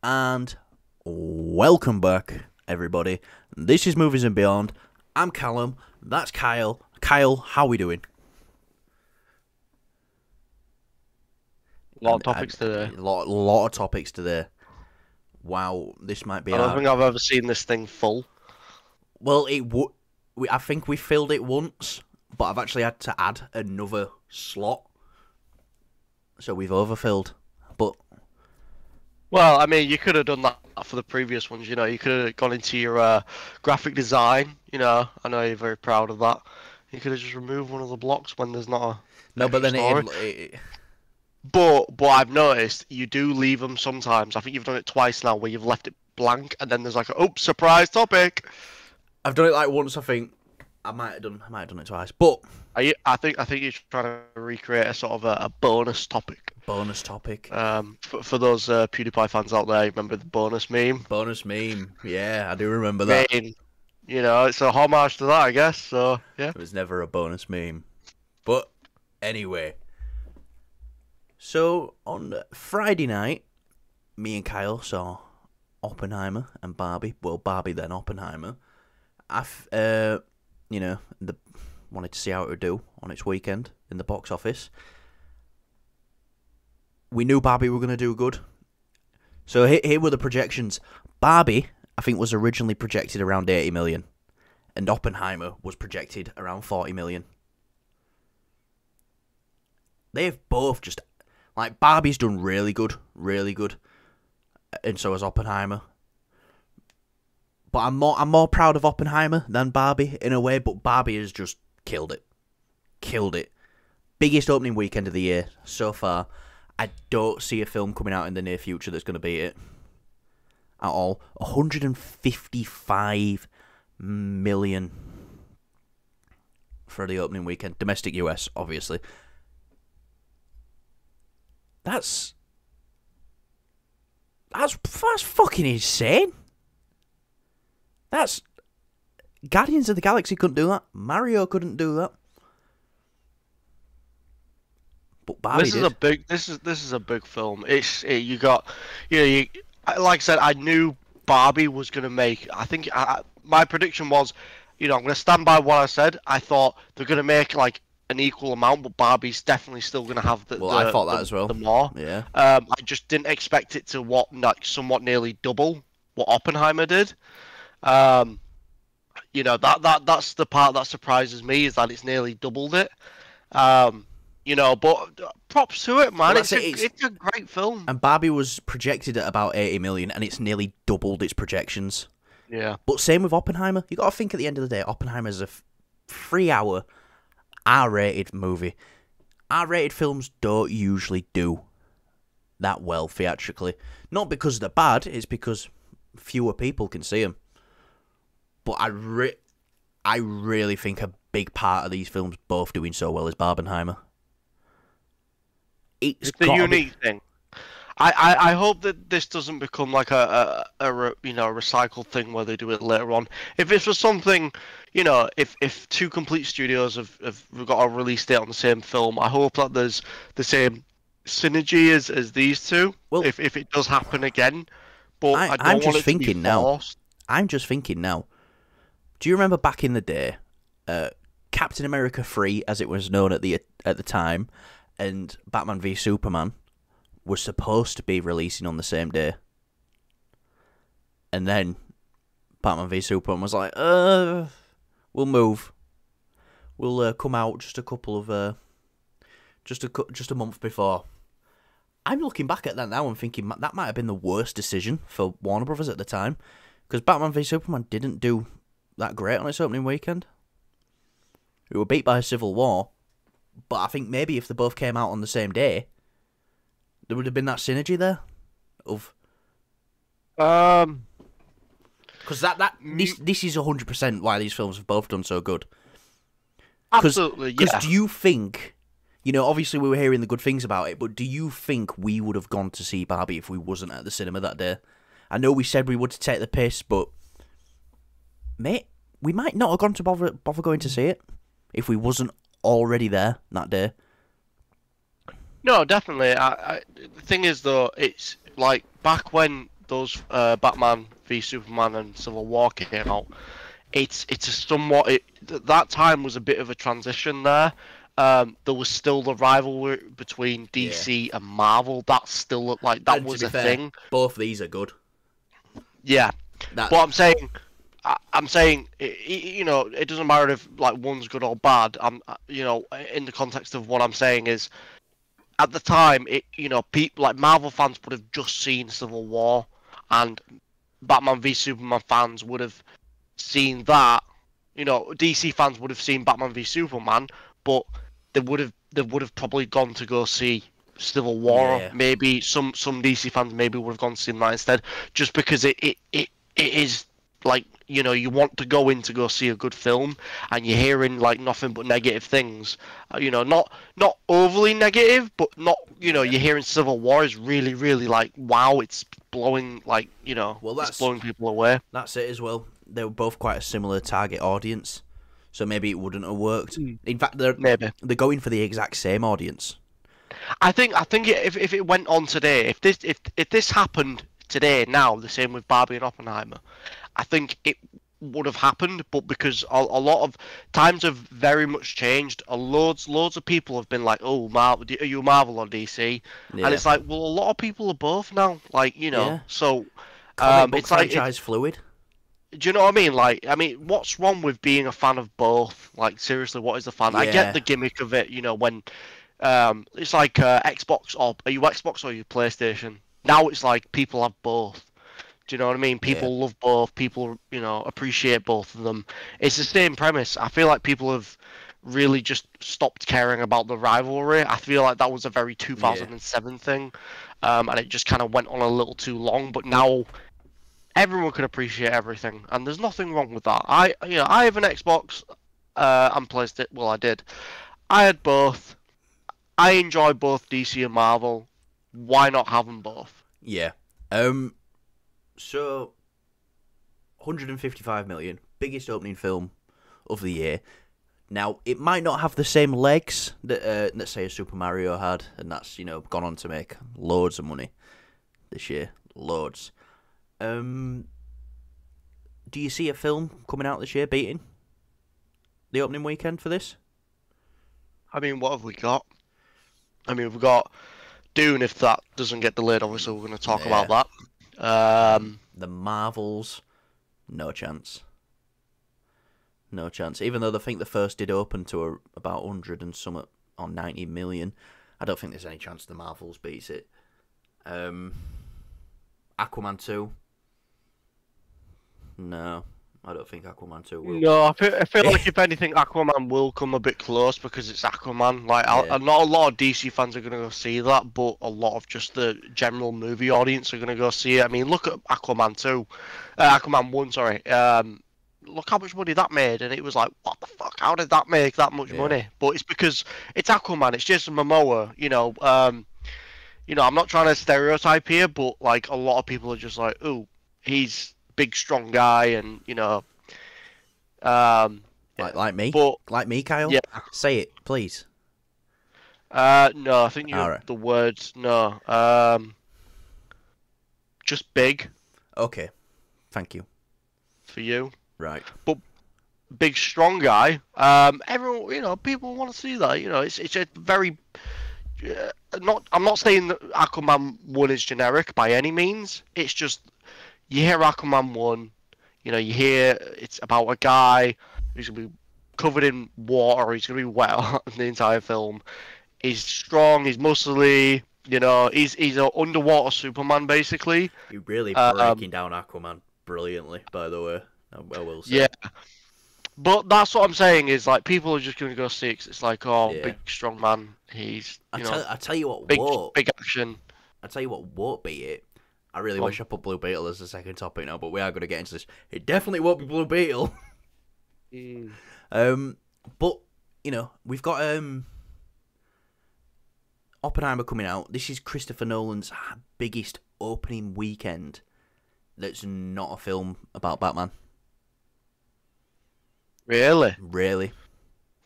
and welcome back, everybody. This is Movies and Beyond. I'm Callum, that's Kyle. Kyle, how we doing? A lot of topics today. Lot of topics today. Wow, this might be I don't think I've ever seen this thing full. Well, I think we filled it once, but I've actually had to add another slot. So we've overfilled. But Well, I mean, you could have done that for the previous ones, you know. You could have gone into your graphic design, you know. I know you're very proud of that. You could have just removed one of the blocks when there's not a no, but then story. But I've noticed you do leave them sometimes. I think you've done it twice now where you've left it blank and then there's like a surprise topic. I've done it like once, I think. I might have done it twice. But I think you're trying to recreate a sort of a bonus topic. Bonus topic. For those PewDiePie fans out there, remember the bonus meme? Bonus meme. Yeah, I do remember that. You know, it's a homage to that, I guess. So yeah. It was never a bonus meme. But anyway. So on Friday night, me and Kyle saw Oppenheimer and Barbie. Well, Barbie then Oppenheimer. Wanted to see how it would do on its weekend in the box office. We knew Barbie were going to do good. So here were the projections. Barbie, I think, was originally projected around 80 million. And Oppenheimer was projected around 40 million. They've both just... Like, Barbie's done really good. Really good. And so has Oppenheimer. But I'm more proud of Oppenheimer than Barbie, in a way. But Barbie has just killed it. Killed it. Biggest opening weekend of the year so far. I don't see a film coming out in the near future that's going to beat it. At all. 155 million for the opening weekend. Domestic US, obviously. That's fucking insane. That's... Guardians of the Galaxy couldn't do that. Mario couldn't do that. But Barbie This is a big film. Like I said, I knew Barbie was gonna make. I think my prediction was, I'm gonna stand by what I said. I thought they're gonna make like an equal amount, but Barbie's definitely still gonna have the. Well, I thought that as well. The more. Yeah. I just didn't expect it to somewhat nearly double what Oppenheimer did. That's the part that surprises me, is that it's nearly doubled it. But props to it, man. Well, it's a great film. And Barbie was projected at about 80 million, and it's nearly doubled its projections. Yeah. But same with Oppenheimer. You got to think at the end of the day, Oppenheimer's a 3-hour R-rated movie. R-rated films don't usually do that well theatrically. Not because they're bad, it's because fewer people can see them. But I really think a big part of these films both doing so well is Barbenheimer. It's the unique thing. I hope that this doesn't become like a recycled thing where they do it later on. If this was something, if two complete studios have got a release date on the same film, I hope that there's the same synergy as these two. Well, if it does happen again, but I'm just thinking now. I'm just thinking now. Do you remember back in the day, Captain America 3, as it was known at the time, and Batman v Superman was supposed to be releasing on the same day, and then Batman v Superman was like, we'll move. We'll come out just a couple of just a month before. I'm looking back at that now and thinking that might have been the worst decision for Warner Brothers at the time, because Batman v Superman didn't do that great on its opening weekend. We were beat by Civil War, but I think maybe if they both came out on the same day, there would have been that synergy there of... Because this is 100% why these films have both done so good. Absolutely, yeah. Because do you think... obviously we were hearing the good things about it, but do you think we would have gone to see Barbie if we wasn't at the cinema that day? I know we said we would to take the piss, but... Mate, we might not have gone to bother going to see it if we wasn't already there that day. No, definitely. The thing is, though, it's like back when those Batman v Superman and Civil War came out, it's a somewhat that time was a bit of a transition there. There was still the rivalry between DC and Marvel. That still looked like that And was to be a fair, thing. both these are good. Yeah, That but I'm saying, you know, it doesn't matter if like one's good or bad. You know, in the context of what I'm saying is, at the time, you know, people like Marvel fans would have just seen Civil War, and Batman v Superman fans would have seen that. You know, DC fans would have seen Batman v Superman, but they would have probably gone to go see Civil War. Yeah. Maybe some DC fans maybe would have gone to see that instead, just because it is like, you know, you want to go in to go see a good film, and you're hearing like nothing but negative things. You know, not overly negative, but not, you know, Yeah. you're hearing Civil War is really, really like, wow, it's blowing, like, you know, Well, it's blowing people away. That's it as well. They were both quite a similar target audience, so maybe it wouldn't have worked. In fact, Maybe. they're going for the exact same audience. I think if it went on today, if this happened today now, the same with Barbie and Oppenheimer, I think it would have happened. But because a lot of times have very much changed, loads of people have been like, oh, Marvel, are you Marvel or DC? Yeah. And it's like, well, a lot of people are both now, like, you know. Yeah. So Comic book it's like, franchise fluid. do you know what I mean? Like, I mean, what's wrong with being a fan of both? Like, seriously, what is the fun? I Yeah. get the gimmick of it, you know, when it's like Xbox, or are you Xbox or are you PlayStation? Now it's like people have both. Do you know what I mean? People love both. People, you know, appreciate both of them. It's the same premise. I feel like people have really just stopped caring about the rivalry. I feel like that was a very 2007 thing, and it just kind of went on a little too long. But now everyone can appreciate everything, and there's nothing wrong with that. I have an Xbox and PlayStation. Well, I did. I had both. I enjoy both DC and Marvel. Why not have them both? Yeah. So 155 million, biggest opening film of the year. Now, it might not have the same legs that let's say a Super Mario had, and that's, you know, gone on to make loads of money this year, loads. Do you see a film coming out this year beating the opening weekend for this? I mean, what have we got? I mean, we've got Dune. If that doesn't get delayed, obviously we're going to talk about that. The Marvels, no chance. No chance. Even though I think the first did open to about 100 and some on 90 million, I don't think there's any chance the Marvels beats it. Aquaman 2. No, I don't think Aquaman 2 will. No, I feel like if anything, Aquaman will come a bit close because it's Aquaman. Like, Yeah. not a lot of DC fans are going to go see that, but a lot of just the general movie audience are going to go see it. I mean, look at Aquaman 2, Aquaman 1, sorry. Look how much money that made, and it was like, what the fuck? How did that make that much money? But it's because it's Aquaman. It's Jason Momoa. You know, I'm not trying to stereotype here, but like a lot of people are just like, ooh, he's big strong guy, and you know, like me, but like me, Kyle. yeah. Say it, please. No, I think Alright. the words no. Just big Okay, thank you. for you, Right. but big strong guy. Everyone, you know, people want to see that. You know, it's a very I'm not saying that Aquaman 1 is generic by any means. It's just you hear Aquaman 1, you know, you hear it's about a guy who's going to be covered in water, he's going to be wet the entire film. He's strong, he's muscly, you know, he's an underwater Superman, basically. You're really breaking down Aquaman brilliantly, by the way. I will say. Yeah. But that's what I'm saying is, like, people are just going to go see it 'cause it's like, oh, Yeah. big strong man, he's, you know, I tell you what, big action. I tell you what won't beat it. I really wish I put Blue Beetle as the second topic now, but we are going to get into this. It definitely won't be Blue Beetle. But you know, we've got Oppenheimer coming out. This is Christopher Nolan's biggest opening weekend. That's not a film about Batman. Really? Really.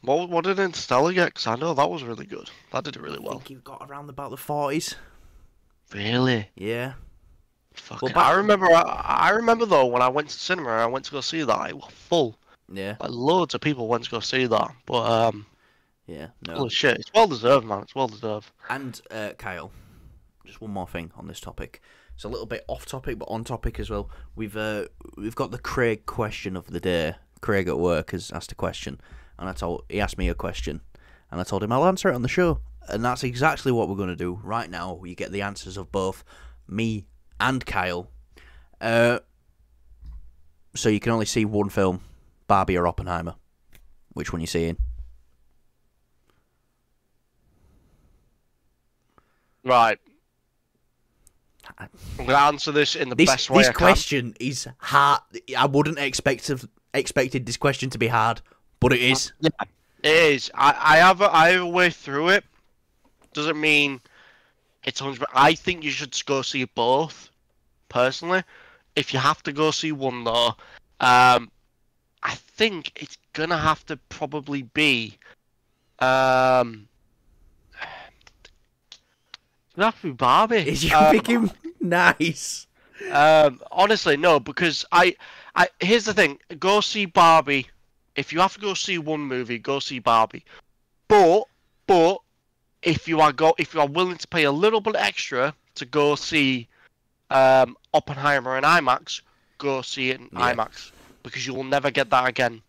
What did Interstellar get? Because I know that was really good. That did it really I well. think he got around about the 40s. Really? Yeah. Fucking, I remember though when I went to cinema, I went to go see that. It was full. Yeah. Like loads of people went to go see that. But Yeah. No. holy shit, it's well deserved, man. It's well deserved. And Kyle, just one more thing on this topic. It's a little bit off topic, but on topic as well. We've got the Craig question of the day. Craig at work has asked a question, and he asked me a question, and I told him I'll answer it on the show, and that's exactly what we're going to do right now. You get the answers of both me and Kyle. So you can only see one film, Barbie or Oppenheimer. Which one you seeing? Right. I'm going to answer this in the best way I can. This question is hard. I wouldn't expected this question to be hard, but it is. Yeah, it is. I have a way through it. Doesn't mean it's 100%. I think you should go see both, personally. If you have to go see one, though, I think it's going to have to probably be... It's going to have to be Barbie. Is you picking nice? Honestly, no, because here's the thing. Go see Barbie. If you have to go see one movie, go see Barbie. But if you are willing to pay a little bit extra to go see Oppenheimer in IMAX, go see it in IMAX, because you will never get that again.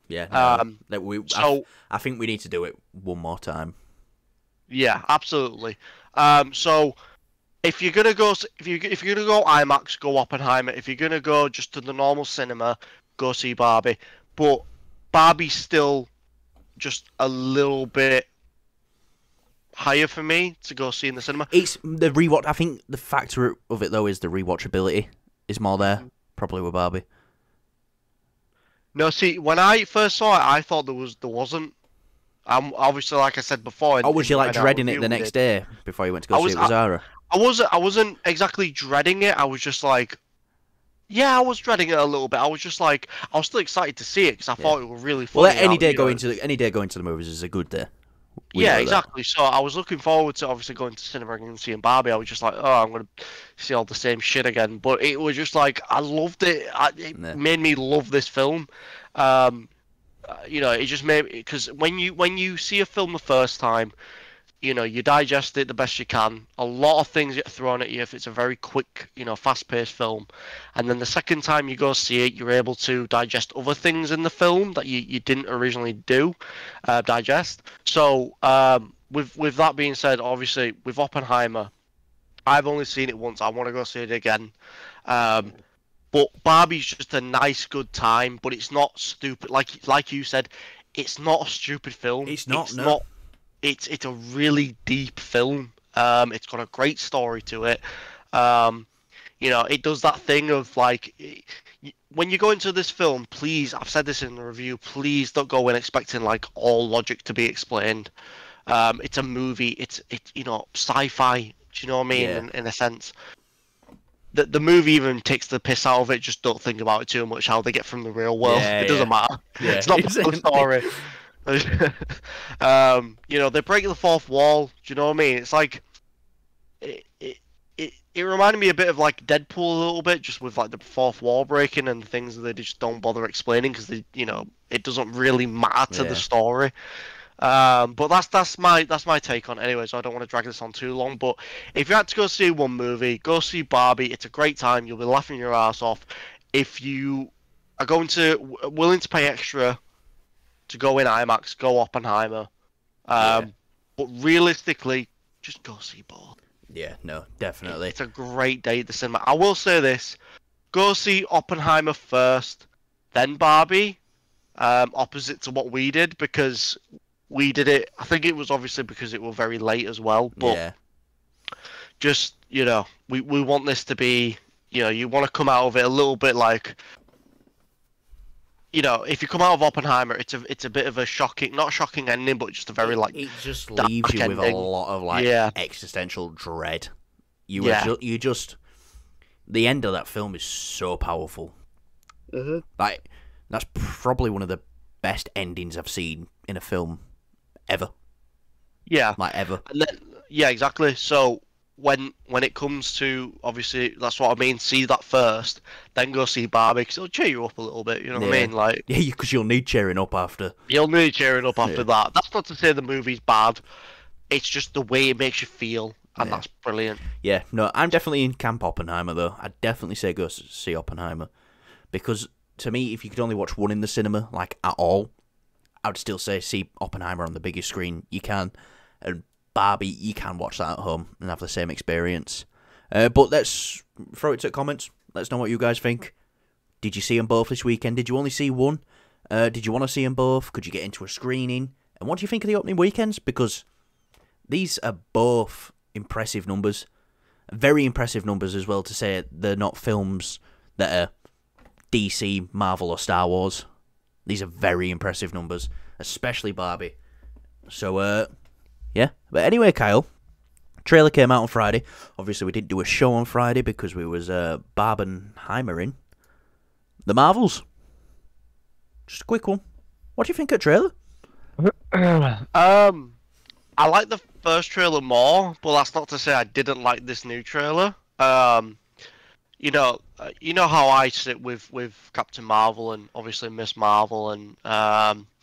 Yeah. No, I think we need to do it one more time. Yeah, absolutely. So if you're gonna go IMAX, go Oppenheimer. If you're gonna go just to the normal cinema, go see Barbie. But Barbie's still just a little bit higher for me to go see in the cinema. It's the rewatch. I think the factor of it though is the rewatchability is more there, probably with Barbie. No, see, when I first saw it, I thought there wasn't. Obviously, like I said before. Was you like dreading it the next day before you went to go see it with Zara? I wasn't exactly dreading it. I was just like, yeah, I was dreading it a little bit. I was just like, I was still excited to see it because I thought it was really funny. Well, any day going to the movies is a good day. Yeah, exactly. So I was looking forward to obviously going to cinema and seeing Barbie. I was just like, oh, I'm going to see all the same shit again. But it was just like, I loved it. It made me love this film. It just made, because when you see a film the first time, you digest it the best you can. A lot of things get thrown at you if it's a very quick, fast-paced film. And then the second time you go see it, you're able to digest other things in the film that you didn't originally digest. So with that being said, obviously, with Oppenheimer, I've only seen it once. I want to go see it again. But Barbie's just a nice, good time, but it's not stupid. Like you said, it's not a stupid film. It's not. It's a really deep film. It's got a great story to it. It does that thing of like, when you go into this film, please, I've said this in the review, please don't go in expecting like all logic to be explained. It's a movie. It's sci-fi. Do you know what I mean? Yeah. In a sense. The movie even takes the piss out of it. Just don't think about it too much. How they get from the real world, it doesn't matter. Yeah. It's not the story. They break the fourth wall. Do you know what I mean? It's like it reminded me a bit of like Deadpool a little bit, just with like the fourth wall breaking and things that they just don't bother explaining because it doesn't really matter to the story. But that's my take on it anyway, so I don't want to drag this on too long. But if you had to go see one movie, go see Barbie. It's a great time. You'll be laughing your ass off. If you are willing to pay extra to go in IMAX, go Oppenheimer. But realistically, just go see both. Yeah, no, definitely. It's a great day at the cinema. I will say this: go see Oppenheimer first, then Barbie. Opposite to what we did, because we did it. I think it was obviously because it was very late as well. But just we want this to be. You want to come out of it a little bit like. If you come out of Oppenheimer, it's a bit of a not shocking ending, but just a very like. It just leaves you with a lot of existential dread. You just the end of that film is so powerful. Mm-hmm. Like that's probably one of the best endings I've seen in a film ever. Yeah, like ever. And then, exactly. So when it comes to, obviously, that's what I mean, see that first, then go see Barbie, because it'll cheer you up a little bit, you know what I Yeah. mean? Like, Yeah, because you'll need cheering up after. you'll need cheering up after Yeah. that. That's not to say the movie's bad, it's just the way it makes you feel, and Yeah. that's brilliant. Yeah, no, I'm definitely in camp Oppenheimer, though. I'd definitely say go see Oppenheimer. Because, to me, if you could only watch one in the cinema, like, at all, I would still say see Oppenheimer on the biggest screen you can. And Barbie, you can watch that at home and have the same experience. But let's throw it to comments. Let us know what you guys think. Did you see them both this weekend? Did you only see one? Did you want to see them both? Could you get into a screening? And what do you think of the opening weekends? Because these are both impressive numbers. Very impressive numbers as well, to say they're not films that are DC, Marvel or Star Wars. These are very impressive numbers, especially Barbie. So, yeah. But anyway, Kyle, trailer came out on Friday. Obviously, we didn't do a show on Friday because we was Barbenheimering the Marvels. Just a quick one. What do you think of the trailer? I like the first trailer more, but that's not to say I didn't like this new trailer. You know how I sit with Captain Marvel and obviously Miss Marvel and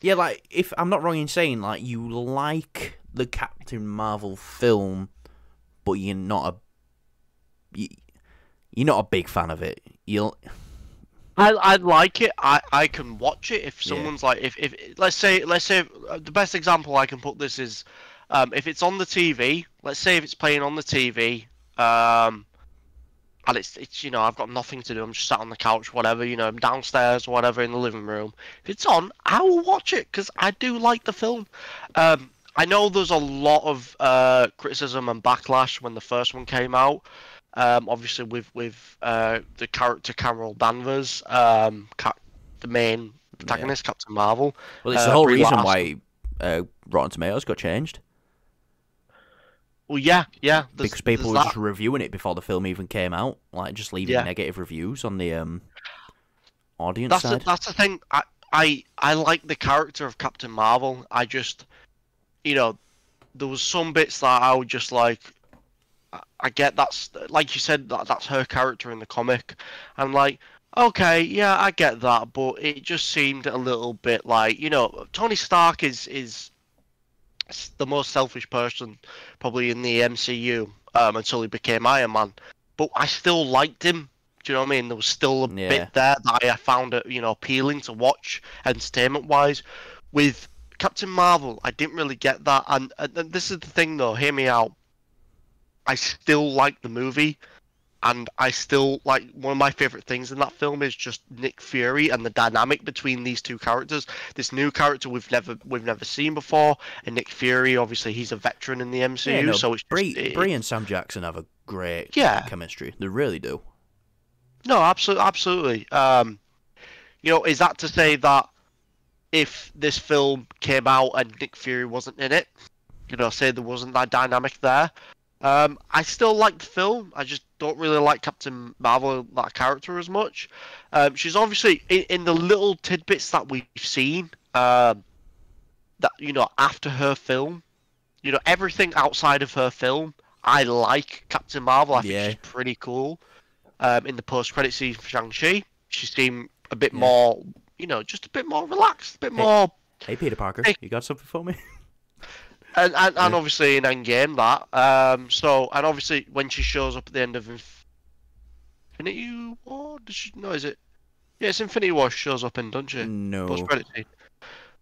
Yeah, like, if I'm not wrong in saying, like, you like the Captain Marvel film, but you're not a big fan of it. I like it. I can watch it if Yeah. someone's like if let's say the best example I can put this is if it's on the TV. Let's say if it's playing on the TV. And it's I've got nothing to do. I'm just sat on the couch, whatever. I'm downstairs, whatever, in the living room. If it's on, I will watch it because I do like the film. I know there's a lot of criticism and backlash when the first one came out. Obviously with the character Carol Danvers, the main protagonist, Captain Marvel. Well, it's the whole Brie reason Larson. why Rotten Tomatoes got changed. Well, yeah. Because people were that. just reviewing it before the film even came out, like just leaving Yeah. negative reviews on the audience side. That's the thing. I like the character of Captain Marvel. I just, there was some bits that I would just like. I get that's like you said that's her character in the comic. I'm like, okay, yeah, I get that, but it just seemed a little bit like Tony Stark is the most selfish person probably in the MCU until he became Iron Man. But I still liked him. Do you know what I mean? There was still a bit there that I found it, appealing to watch entertainment-wise. With Captain Marvel, I didn't really get that. And this is the thing, though. Hear me out. I still like the movie, and I still like one of my favorite things in that film is just Nick Fury and the dynamic between these two characters. This new character we've never seen before, and Nick Fury, obviously he's a veteran in the MCU, Yeah, no, so it's Brie and Sam Jackson have a great chemistry. They really do. No, absolutely. Is that to say that if this film came out and Nick Fury wasn't in it, say there wasn't that dynamic there, I still like the film. I just don't really like Captain Marvel, that character, as much. She's obviously in the little tidbits that we've seen. That after her film, everything outside of her film, I like Captain Marvel. I think she's pretty cool. In the post-credit scene for Shang-Chi, she seemed a bit more, just a bit more relaxed, a bit more. Hey, Peter Parker, you got something for me? And obviously in Endgame that. And obviously when she shows up at the end of Infinity War, is it? Yeah, it's Infinity War she shows up in, doesn't she? No. Post-credit scene.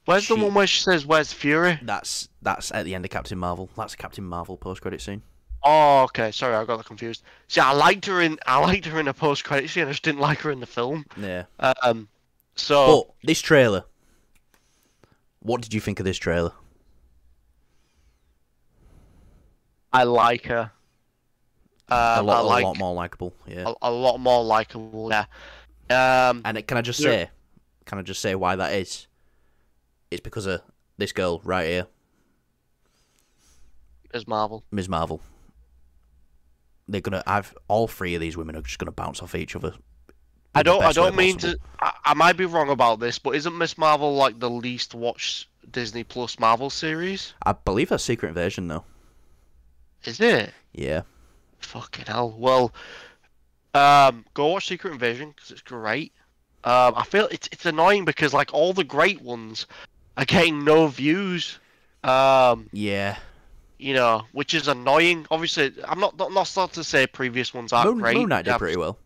Where's the one where she says, "Where's Fury"? That's at the end of Captain Marvel. That's a Captain Marvel post-credit scene. Oh, okay. Sorry, I got that confused. See, I liked her in a post-credit scene. I just didn't like her in the film. Yeah. So. But this trailer. What did you think of this trailer? I like her. A lot more likable. Yeah. A lot more likable. Yeah. And can I just say why that is? It's because of this girl right here. Ms. Marvel. Ms. Marvel. They're gonna have all three of these women are just gonna bounce off each other. I don't mean to. I might be wrong about this, but isn't Ms. Marvel like the least watched Disney Plus Marvel series? I believe that's Secret Invasion though. Is it? Yeah. Fucking hell. Well, go watch Secret Invasion because it's great. I feel it's annoying because like all the great ones are getting no views. Yeah. You know, which is annoying. Obviously, I'm not starting to say previous ones aren't Moon great. Knight did pretty well.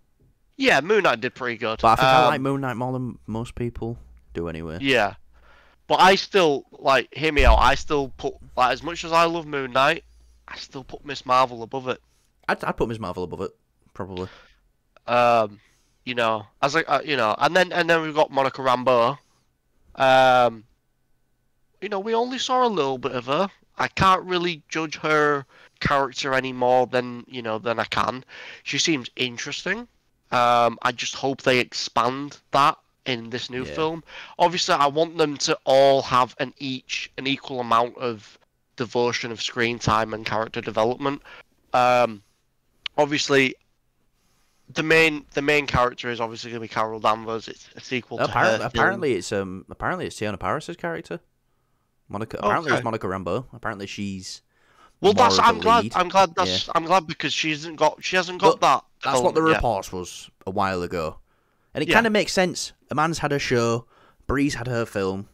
Yeah, Moon Knight did pretty good. But I think I like Moon Knight more than most people do anyway. Yeah, but I still like. Hear me out. I still put like as much as I love Moon Knight, I still put Miss Marvel above it. I'd put Ms. Marvel above it, probably. You know, as like you know, and then we've got Monica Rambeau. Um, you know, we only saw a little bit of her. I can't really judge her character any more than than I can. She seems interesting. I just hope they expand that in this new film. Obviously, I want them to all have an equal amount of devotion of screen time and character development. Obviously, the main character is obviously going to be Carol Danvers. It's a sequel to her. Apparently it's Tiana Paris's character. Monica. Apparently it's Monica Rambeau. Apparently she's. Well, more that's. of I'm the glad. lead. I'm glad. I'm glad because she hasn't got that. That's what the reports was a while ago, and it kind of makes sense. Amanda's had her show, Bree's had her film,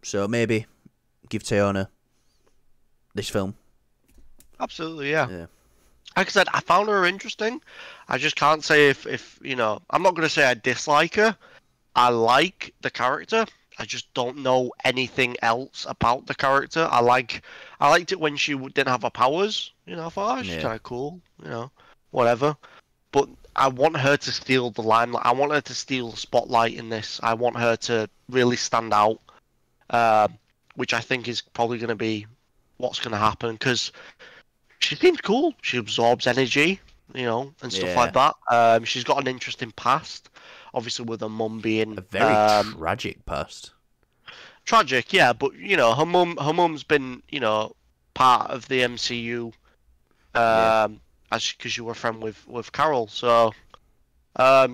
so maybe give Tiana this film. Absolutely, yeah. Like I said, I found her interesting. I just can't say if I'm not going to say I dislike her. I like the character. I just don't know anything else about the character. I liked it when she didn't have her powers. I thought, she's kind of cool. Whatever. But I want her to steal the limelight. I want her to steal the spotlight in this. I want her to really stand out, which I think is probably going to be what's going to happen because she seems cool. She absorbs energy, and stuff like that. She's got an interesting past. Obviously, with her mum being a very tragic past. Tragic, yeah, but her mum's been part of the MCU, because you were a friend with Carol. So, a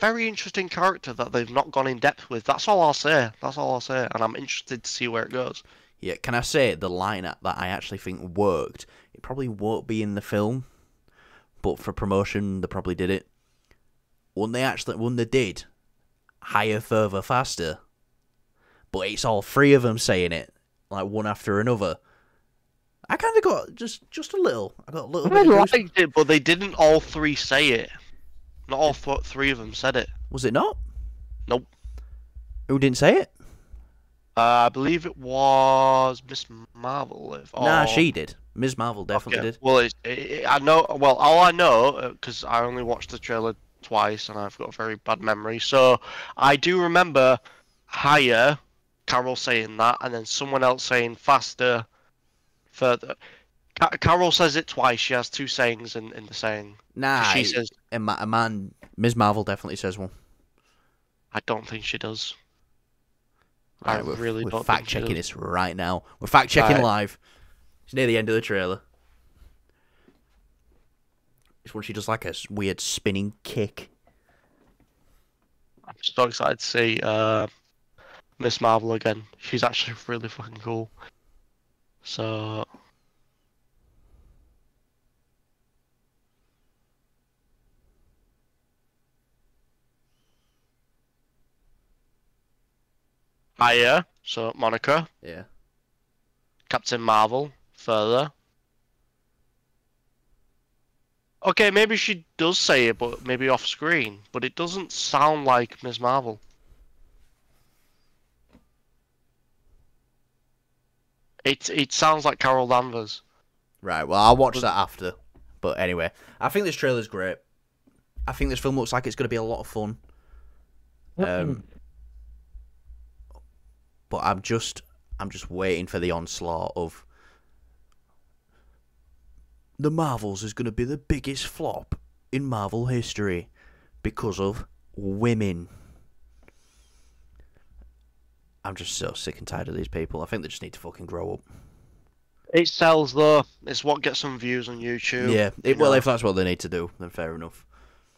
very interesting character that they've not gone in depth with. That's all I'll say. And I'm interested to see where it goes. Yeah, can I say the line that I actually think worked? It probably won't be in the film, but for promotion, they probably did it. When they did, higher, further, faster, but it's all three of them saying it, like one after another. I kind of got just a little. I got a little bit. I liked it, but they didn't all three say it. Not all three of them said it. Was it not? Nope. Who didn't say it? I believe it was Miss Marvel. Nah, she did. Ms. Marvel definitely did. Well, I know. Well, all I know, because I only watched the trailer twice, and I've got a very bad memory. So I do remember higher, Carol saying that, and then someone else saying faster, further. Carol says it twice. She has two sayings in the saying. Nah, she says. Ms. Marvel definitely says one. I don't think she does. Right, we're fact checking this right now. We're fact checking live. It's near the end of the trailer. It's when she does like a weird spinning kick. I'm so excited to see Miss Marvel again. She's actually really fucking cool. So. Higher, so Monica. Yeah. Captain Marvel, further. Okay, maybe she does say it, but maybe off screen. But it doesn't sound like Ms. Marvel. It sounds like Carol Danvers. Right, well, I'll watch that after. But anyway, I think this trailer's great. I think this film looks like it's going to be a lot of fun. But I'm just waiting for the onslaught of the Marvels is going to be the biggest flop in Marvel history because of women. I'm just so sick and tired of these people. I think they just need to fucking grow up. It sells though. It's what gets some views on YouTube. Yeah. Well, if that's what they need to do, then fair enough.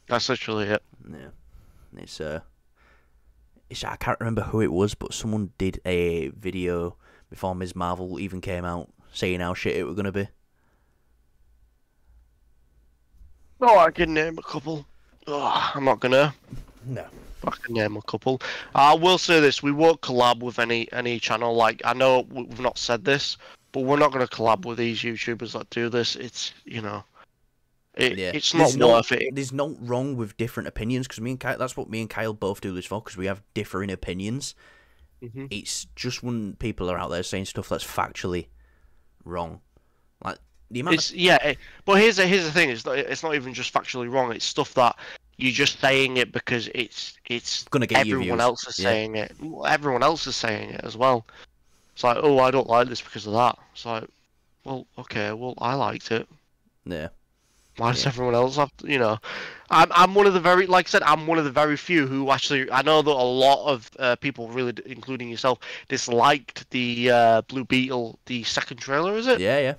That's literally it. Yeah. I can't remember who it was, but someone did a video before Ms. Marvel even came out saying how shit it was going to be. Oh, I can name a couple. Oh, I'm not gonna. No. I can name a couple. I will say this: we won't collab with any channel. Like I know we've not said this, but we're not going to collab with these YouTubers that do this. It's Yeah. it's not worth it. There's no wrong with different opinions because me and Kyle. That's what me and Kyle both do this for because we have differing opinions. Mm-hmm. It's just when people are out there saying stuff that's factually wrong, like the amount. But here's the thing: it's not even just factually wrong. It's stuff that you're just saying it because it's Gonna get you everyone views. else is saying it. Everyone else is saying it as well. It's like, oh, I don't like this because of that. It's like, well, okay, well, I liked it. Yeah. Why does everyone else have to, I'm one of the very, like I said, I'm one of the very few who actually, I know that a lot of people, really, including yourself, disliked the Blue Beetle, the second trailer, is it? Yeah, yeah.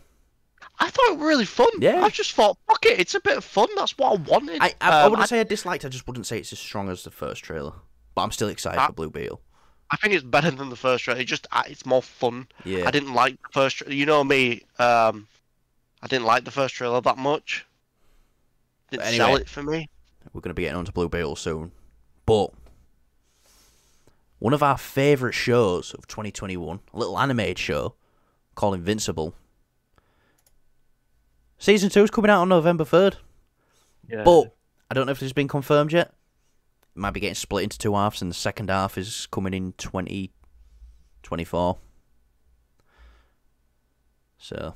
I thought it was really fun. Yeah. I just thought, fuck it, it's a bit of fun. That's what I wanted. I wouldn't say I disliked. I just wouldn't say it's as strong as the first trailer. But I'm still excited for Blue Beetle. I think it's better than the first trailer. It's more fun. Yeah. I didn't like the first. You know me. I didn't like the first trailer that much. Didn't sell it for me. We're going to be getting onto Blue Beetle soon. But one of our favourite shows of 2021, a little animated show called Invincible. Season 2 is coming out on November 3rd. Yeah. But I don't know if this has been confirmed yet. It might be getting split into two halves, and the second half is coming in 2024. So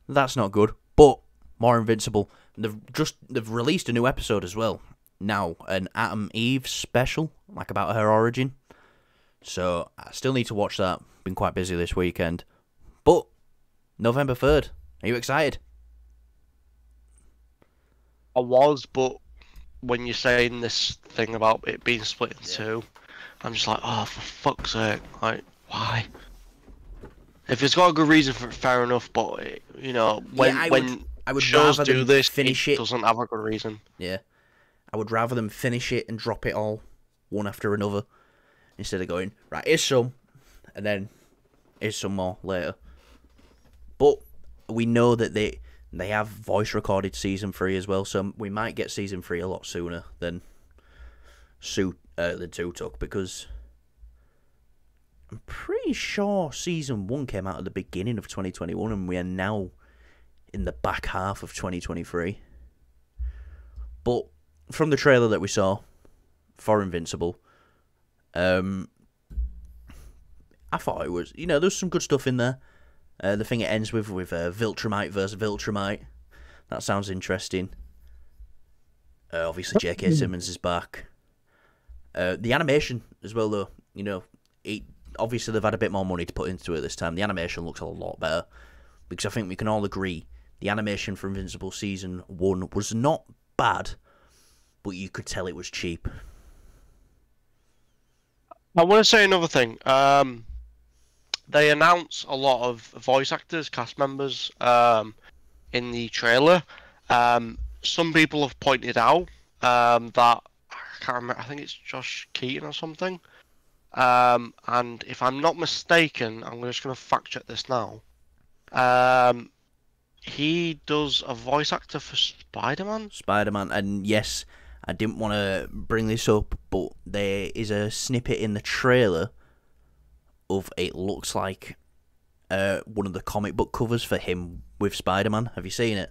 that's not good. But more Invincible. They've released a new episode as well. Now, an Atom Eve special, like about her origin. So I still need to watch that. Been quite busy this weekend. But November 3rd. Are you excited? I was, but when you're saying this thing about it being split in two, I'm just like, oh, for fuck's sake, like, why? If it's got a good reason for it, fair enough, but, when I would shows rather do them this, finish it doesn't have a good reason. Yeah. I would rather them finish it and drop it all one after another instead of going, right, here's some, and then here's some more later. But we know that they have voice recorded season 3 as well, so we might get season 3 a lot sooner than 2 took, because I'm pretty sure season 1 came out at the beginning of 2021 and we are now in the back half of 2023. But from the trailer that we saw for Invincible, I thought it was, there's some good stuff in there. The thing it ends with Viltrumite versus Viltrumite. That sounds interesting. Obviously, J.K. Simmons is back. The animation as well, though. Obviously they've had a bit more money to put into it this time. The animation looks a lot better, because I think we can all agree the animation for Invincible Season 1 was not bad, but you could tell it was cheap. I want to say another thing. They announce a lot of voice actors, cast members, in the trailer. Some people have pointed out that, I can't remember, I think it's Josh Keaton or something. And if I'm not mistaken, I'm just going to fact check this now. He does a voice actor for Spider-Man. Spider-Man, and yes, I didn't want to bring this up, but there is a snippet in the trailer of, it looks like one of the comic book covers for him with Spider-Man. Have you seen it?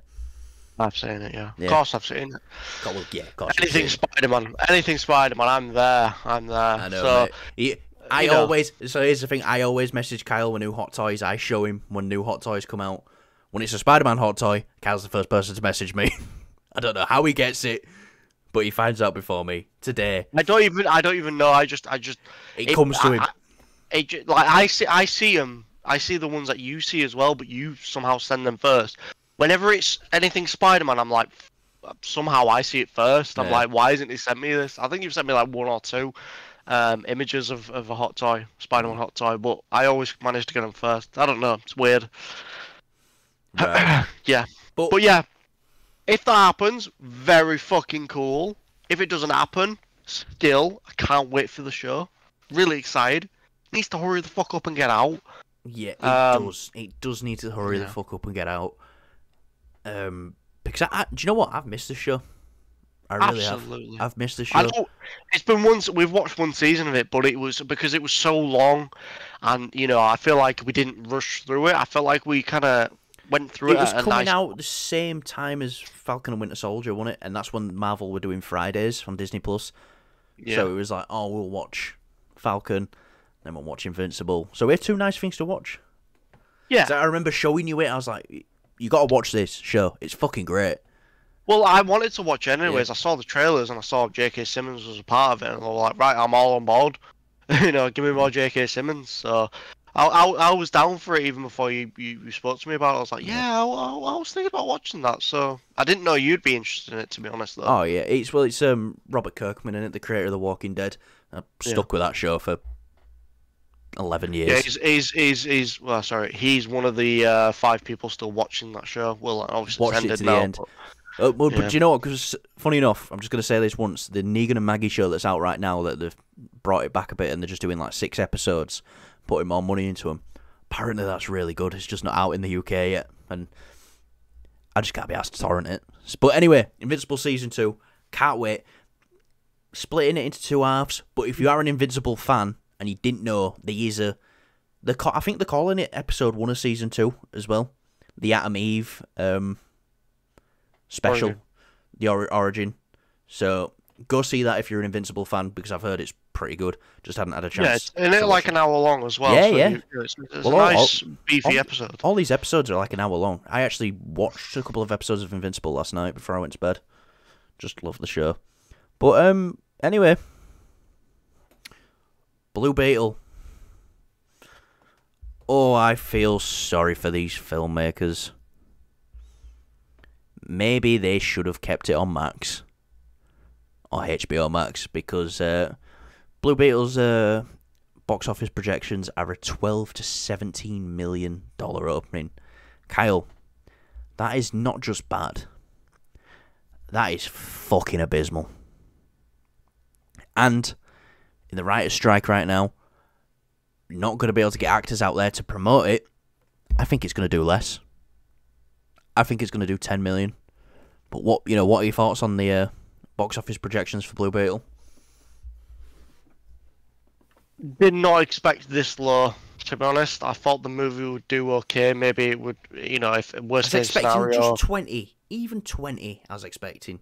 I've seen it, yeah. Of course I've seen it. Well, yeah, of course. Anything Spider-Man, I'm there. I know, so, so here's the thing, I always message Kyle with new hot toys. I show him when new hot toys come out. When it's a Spider-Man hot toy, Kyle's the first person to message me. I don't know how he gets it, but he finds out before me today. I don't even know. It comes to him. I see them. I see the ones that you see as well, but you somehow send them first. Whenever it's anything Spider-Man, I'm like, somehow I see it first. I'm like, why isn't he sent me this? I think you've sent me like 1 or 2 images of a hot toy, Spider-Man hot toy, but I always manage to get them first. I don't know. It's weird. Right. Yeah. But yeah, if that happens, very fucking cool. If it doesn't happen, still, I can't wait for the show. Really excited. Needs to hurry the fuck up and get out. Yeah, it does. It does need to hurry the fuck up and get out. Because do you know what? I've missed the show. I really Absolutely. have. I've missed the I show. know it's been we've watched one season of it, but it was because it was so long, and I feel like we didn't rush through it. I felt like we kind of went through it. It was at a coming nice... out the same time as Falcon and Winter Soldier, wasn't it? And that's when Marvel were doing Fridays on Disney Plus. Yeah. So it was like, oh, we'll watch Falcon, then we'll watch Invincible. So we had two nice things to watch. Yeah. So I remember showing you it. I was like, you got to watch this show. It's fucking great. Well, I wanted to watch it anyways. I saw the trailers and I saw J.K. Simmons was a part of it, and I was like, right, I'm all on board. Give me more J.K. Simmons. So I was down for it even before you spoke to me about it. I was like, yeah, I was thinking about watching that. So I didn't know you'd be interested in it, to be honest, though. Oh yeah, it's Robert Kirkman in it, the creator of The Walking Dead. I stuck with that show for 11 years. Yeah, he's one of the 5 people still watching that show. Well, obviously Watched it's it to ended the now. end. But do you know what? Because funny enough, I'm just going to say this once: the Negan and Maggie show that's out right now, that they've brought it back a bit and they're just doing like 6 episodes, putting more money into them. Apparently, that's really good. It's just not out in the UK yet, and I just can't be asked to torrent it. But anyway, Invincible season 2, can't wait. Splitting it into 2 halves. But if you are an Invincible fan and you didn't know, I think they're calling it episode 1 of season 2 as well. The Atom Eve special, Origin. the origin. So go see that if you're an Invincible fan, because I've heard it's pretty good. Just hadn't had a chance. Yeah, and it's like an hour long as well. Yeah, so yeah. It's a nice beefy episode. All these episodes are like an hour long. I actually watched a couple of episodes of Invincible last night before I went to bed. Just love the show. But anyway, Blue Beetle. Oh, I feel sorry for these filmmakers. Maybe they should have kept it on Max or HBO Max, because Blue Beetle's box office projections are a $12 to $17 million opening. Kyle, that is not just bad. That is fucking abysmal. And in the writer's strike right now, not going to be able to get actors out there to promote it. I think it's going to do less. I think it's going to do 10 million. But what are your thoughts on the box office projections for Blue Beetle? Did not expect this low, to be honest. I thought the movie would do okay. Maybe it would, if worst case scenario. I was expecting just 20, even 20. I was expecting.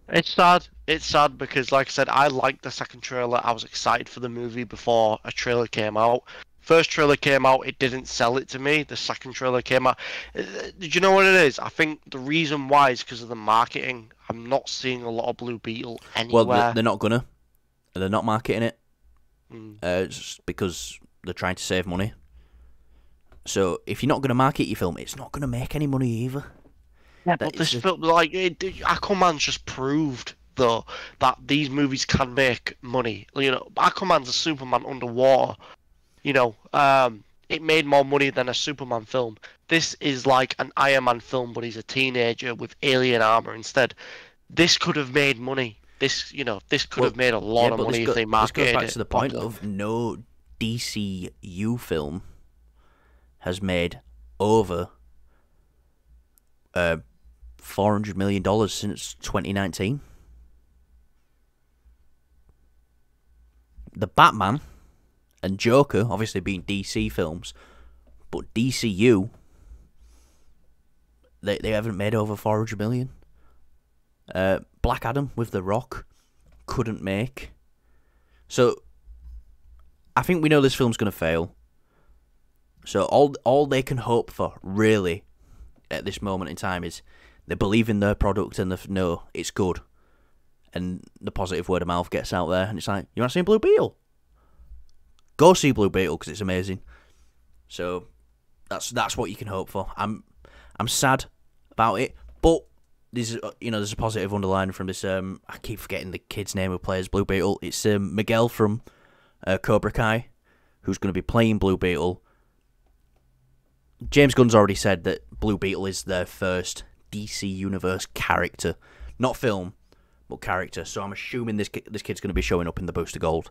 It's sad. It's sad because, like I said, I liked the second trailer. I was excited for the movie before a trailer came out. First trailer came out, it didn't sell it to me. The second trailer came out. Did you know what it is? I think the reason why is because of the marketing. I'm not seeing a lot of Blue Beetle anywhere. Well, they're not gonna. They're not marketing it. Mm. It's because they're trying to save money. So if you're not gonna market your film, it's not gonna make any money either. Yeah, but this film, Aquaman's just proved though that these movies can make money. Aquaman's a Superman underwater. It made more money than a Superman film. This is like an Iron Man film, but he's a teenager with alien armor instead. This could have made money. This could have made a lot of money if they marketed it. This goes back to the point of no DCU film has made over $400 million since 2019. The Batman and Joker, obviously being DC films, but DCU, they haven't made over 400 million. Black Adam with The Rock couldn't make. So I think we know this film's going to fail. So all they can hope for, really, at this moment in time, is they believe in their product and they know it's good. And the positive word of mouth gets out there, and it's like, you want to see Blue Beetle? Go see Blue Beetle, because it's amazing. So that's what you can hope for. I'm sad about it, but there's a positive underline from this. I keep forgetting the kid's name who plays Blue Beetle. It's Miguel from Cobra Kai, who's going to be playing Blue Beetle. James Gunn's already said that Blue Beetle is their first DC Universe character, not film, but character. So I'm assuming this kid's going to be showing up in the Booster Gold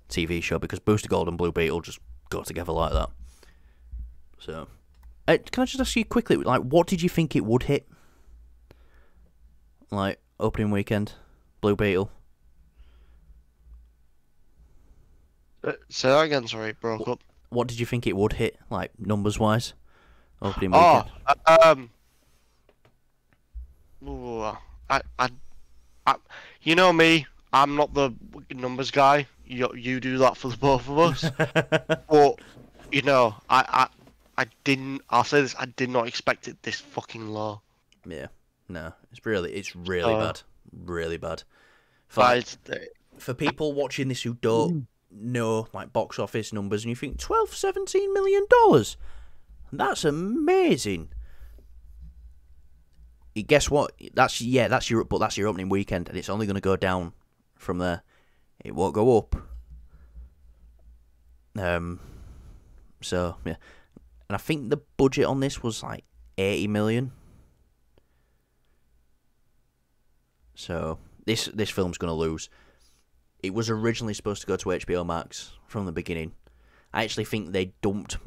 TV show, because Booster Gold and Blue Beetle just go together like that. So Can I just ask you quickly, like, what did you think it would hit? Like, opening weekend, Blue Beetle. Say that again, sorry, it broke up. What did you think it would hit, like, numbers-wise, opening Oh, weekend? ooh, I, you know me, I'm not the numbers guy. You do that for the both of us. But, you know, I didn't, I'll say this, I did not expect it this fucking low. Yeah, no, it's really bad. Really bad. For people watching this who don't know, like, box office numbers, and you think, $12-17 million? That's amazing. Guess what? That's your opening weekend, and it's only going to go down from there. It won't go up. So yeah, and I think the budget on this was like 80 million. So this film's going to lose. It was originally supposed to go to HBO Max from the beginning. I actually think they dumped.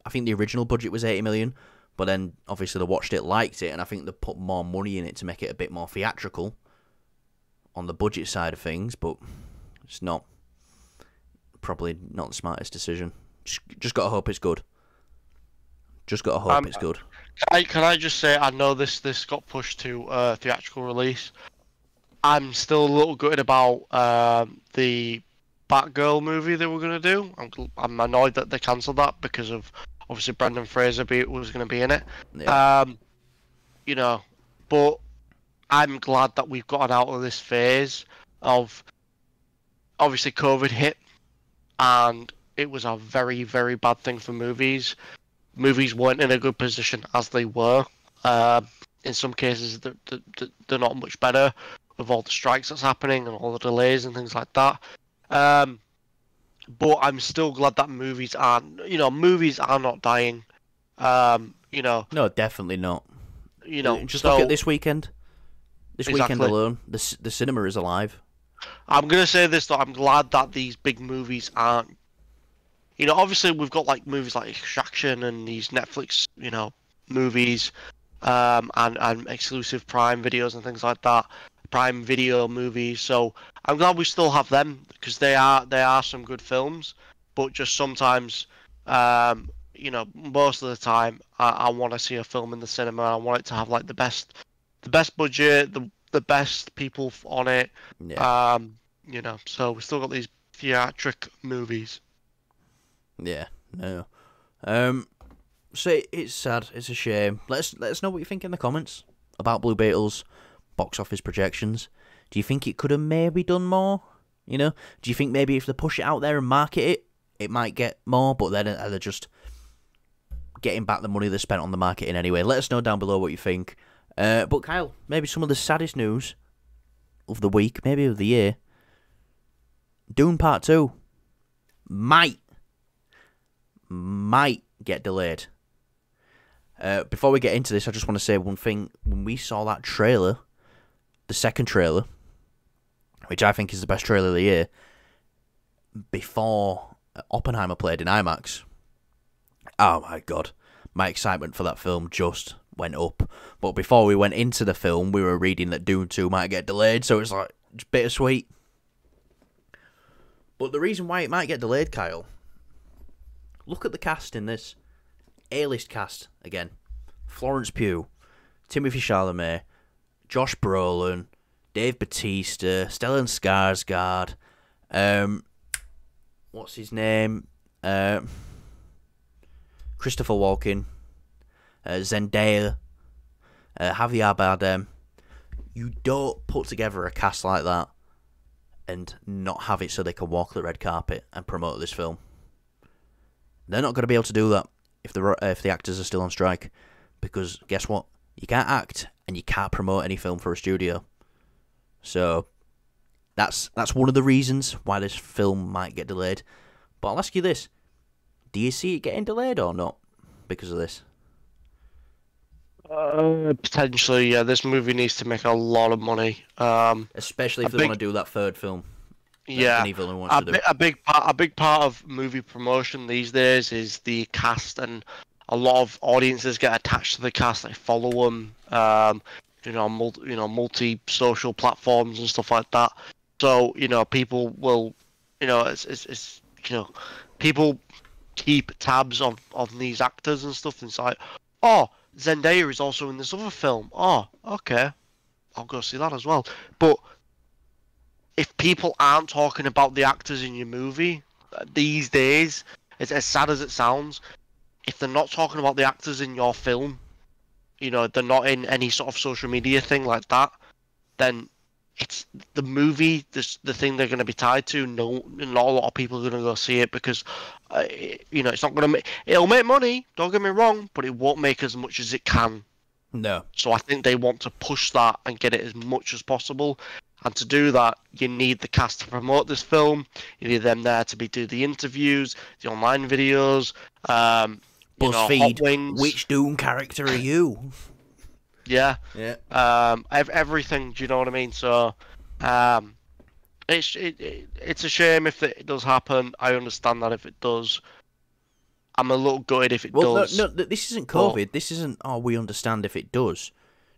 I think the original budget was 80 million. But then, obviously, they watched it, liked it, and I think they put more money in it to make it a bit more theatrical on the budget side of things, but it's probably not the smartest decision. Just gotta hope it's good. Just gotta hope it's good. Can I just say, I know this got pushed to theatrical release. I'm still a little gutted about the Batgirl movie they were going to do. I'm annoyed that they cancelled that because of... Obviously, Brendan Fraser was going to be in it. Yeah. You know, but I'm glad that we've gotten out of this phase of... Obviously, COVID hit, and it was a very, very bad thing for movies. Movies weren't in a good position as they were. In some cases, they're not much better with all the strikes that's happening and all the delays and things like that. But I'm still glad that movies are not dying. You know. No, definitely not. You know, just look at this weekend. This Exactly. weekend alone, the cinema is alive. I'm gonna say this though. I'm glad that these big movies aren't. You know, obviously we've got like movies like Extraction and these Netflix, you know, movies, and exclusive Prime videos and things like that. Prime Video movies. So I'm glad we still have them because they are some good films. But just sometimes, you know, most of the time, I want to see a film in the cinema. I want it to have like the best budget, the best people on it. Yeah. You know, so we still got these theatric movies. Yeah. No. So it's sad. It's a shame. Let us know what you think in the comments about Blue Beetles box office projections. Do you think it could have maybe done more? You know, do you think maybe if they push it out there and market it, it might get more? But then they're just getting back the money they spent on the marketing anyway. Let us know down below what you think. But Kyle, maybe some of the saddest news of the week, maybe of the year. Dune Part 2 might get delayed. Before we get into this, I just want to say one thing. When we saw that trailer, the second trailer, which I think is the best trailer of the year, before Oppenheimer played in IMAX, oh my god, my excitement for that film just went up. But before we went into the film, we were reading that Dune 2 might get delayed, so it's like, it's bittersweet. But the reason why it might get delayed, Kyle, look at the cast in this. A-list cast, again. Florence Pugh, Timothée Chalamet, Josh Brolin, Dave Bautista, Stellan Skarsgård, what's his name? Christopher Walken, Zendaya, Javier Bardem. You don't put together a cast like that and not have it so they can walk the red carpet and promote this film. They're not going to be able to do that if the actors are still on strike, because guess what? You can't act and you can't promote any film for a studio. So that's one of the reasons why this film might get delayed. But I'll ask you this: do you see it getting delayed or not because of this? Potentially, yeah. This movie needs to make a lot of money. Especially if they want to do that third film. Yeah, wants to do. A big part of movie promotion these days is the cast, and a lot of audiences get attached to the cast. They follow them, multi social platforms and stuff like that. So people will, it's people keep tabs on these actors and stuff. And it's like, oh, Zendaya is also in this other film. Oh, okay, I'll go see that as well. But if people aren't talking about the actors in your movie these days, it's as sad as it sounds. If they're not talking about the actors in your film, they're not in any sort of social media thing like that, then it's the movie, the thing they're going to be tied to. No, not a lot of people are going to go see it because, it's not going to make. It'll make money. Don't get me wrong, but it won't make as much as it can. No. So I think they want to push that and get it as much as possible. And to do that, you need the cast to promote this film. You need them there to do the interviews, the online videos. BuzzFeed, which Dune character are you? Yeah. Yeah. Everything. Do you know what I mean? So, it's a shame if it does happen. I understand that if it does. I'm a little gutted if it does. No, this isn't COVID. This isn't, we understand if it does.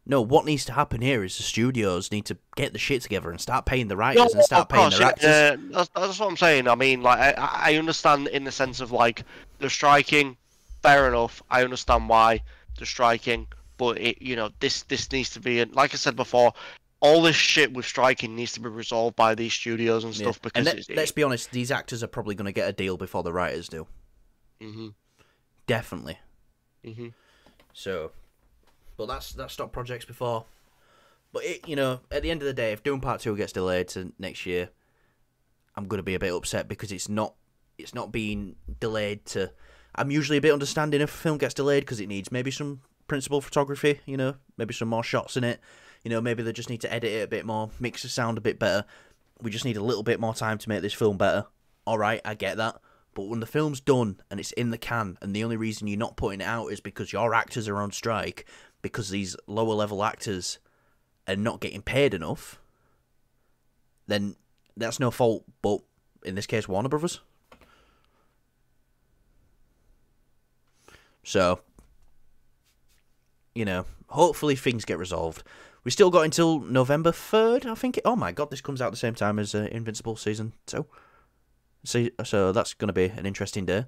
No, what needs to happen here is the studios need to get the shit together and start paying the writers and start paying their actors. That's what I'm saying. I mean, like, I understand in the sense of, like, they're striking. Fair enough. I understand why they're striking. But, this needs to be, like I said before, all this shit with striking needs to be resolved by these studios and stuff. Yeah. Because and let's be honest, these actors are probably going to get a deal before the writers do. Mm-hmm. Definitely. Mm-hmm. So, but that's stopped projects before. But at the end of the day, if Dune Part 2 gets delayed to next year, I'm going to be a bit upset because it's not being delayed to. I'm usually a bit understanding if a film gets delayed because it needs maybe some principal photography, maybe some more shots in it. Maybe they just need to edit it a bit more, mix the sound a bit better. We just need a little bit more time to make this film better. All right, I get that. But when the film's done and it's in the can, and the only reason you're not putting it out is because your actors are on strike, because these lower level actors are not getting paid enough, then that's no fault, but in this case, Warner Brothers. So, hopefully things get resolved. We still got until November 3rd, I think. Oh my god, this comes out at the same time as Invincible Season 2. So that's going to be an interesting day.